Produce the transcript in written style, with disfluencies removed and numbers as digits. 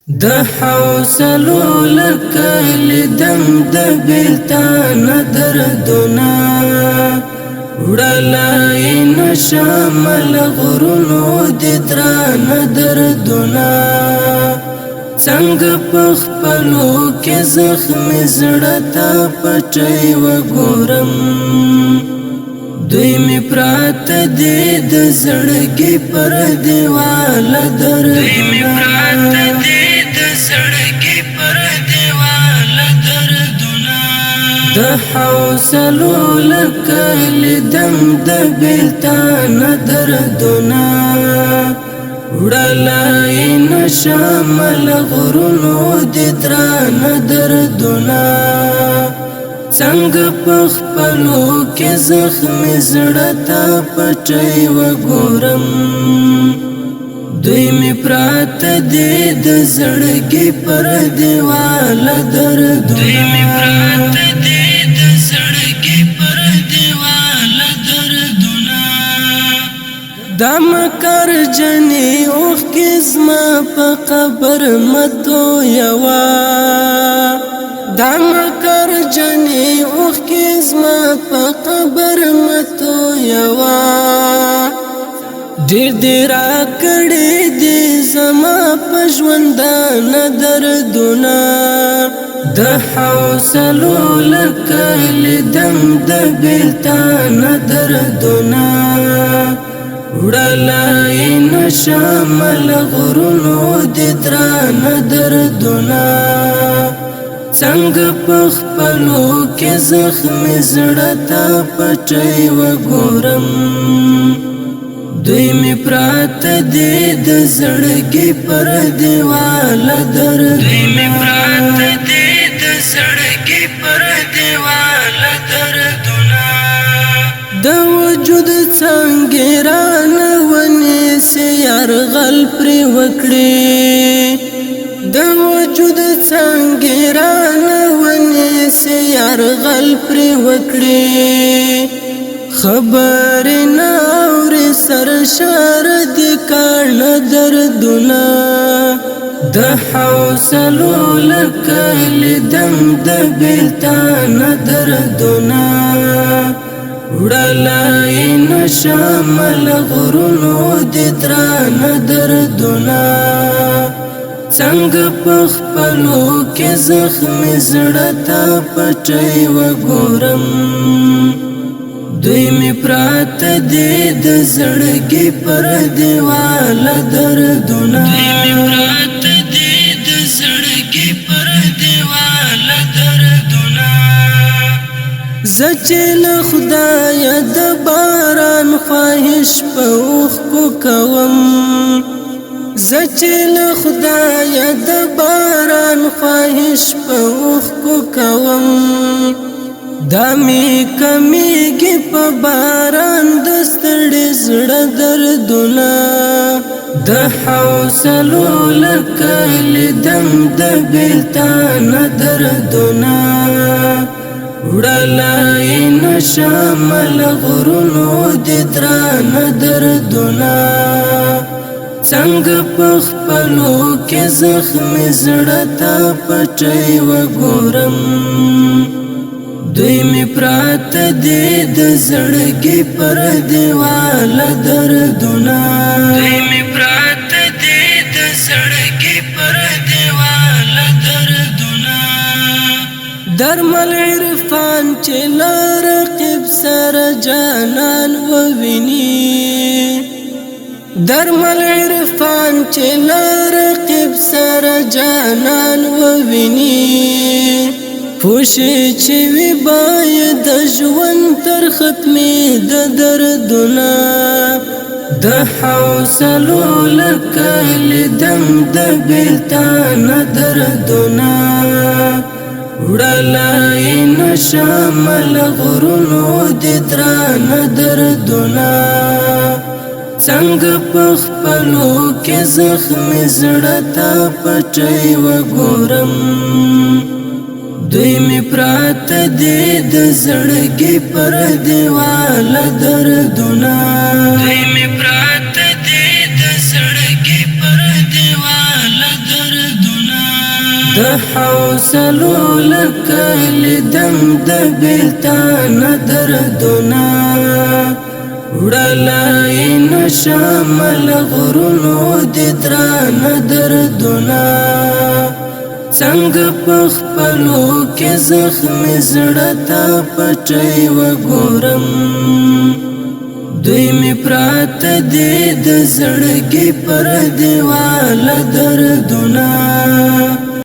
د حوصلو لکل دم د بیلتان دردنا وړلای نشمل غرونو د دران دردنا څنګه پخپلو کې زخم زړه تا پټي وګورم دوی می پرات دې د زړګي پر دیوال دردنا د حوصلو لکل دم د بیلتان دردنا وړلای نشمل غرونو د دران دردنا څنګه پخپلو کې زخم زړه تا پټي وګورم دوی می پرات دې د زړګي پر دیوال دردنا دم کر جنی اوخ کزما پا قبر متو یوا دم کر جنی اوخ کزما پا قبر متو یوا ډیر دیر کړي دي زما په ژوندان دردونه د حوصلو لکل دم د بیلتان دردونه وړلای نشمل غرونو د دران دردنا څنګه پخپلو کې زخم زړه تا پټي وګورم دوی می پرات دې د زړګي پر دیوال دردنا د وجود څنګه رانه ونی سیار غل پر وکړي د وجود څنګه رانه ونی سیار غل پر وکړي خبر نه اور سر شار د کان دردنا د حوصلو لکل دم د بیلتان دردنا وړلای نشمل غرونو د دران دردنا څنګه پخپلو کې زخم زړه تا پټي وګورم دوی می پرات دې د زړګي پر دیوال دردنا زچل خدای د باران خواهش په اوخ کو کوم زچل خدای د باران خواهش په اوخ کو کوم دامي کمیږي په باران د ستړي زړه دردونه د حوصلو لکل دم د بیلتان دردونه وړلای نشمل غرونو د دران دردنا څنګه پخپلو کې زخم زړه تا پټي وګورم دوی می پرات دې د زړګي پر دیوال دردنا درمل عرفان چې لرقب سر جانان وویني درمل عرفان چې لرقب سر جانان وویني پوښي چې وی باید ژوند تر ختمي د دردونه د حوصلو لکل دم د بیلتان دردونه وړلای نشمل غرونو د دران دردنا څنګه پخپلو کې زخم زړه تا پټي وګورم دوی می پرات دې د زړګي پر دیوال دردنا د زړګي پر دیوال دردونه د حوصلو لکلی دم د بیلتان دردنا وړلای نشم له غرونو د دران دردنا څنګه په خپلو کې زخمي زړه ته پټۍ وګورم دوی می پراته دي د زړګي پر دیواله دردونه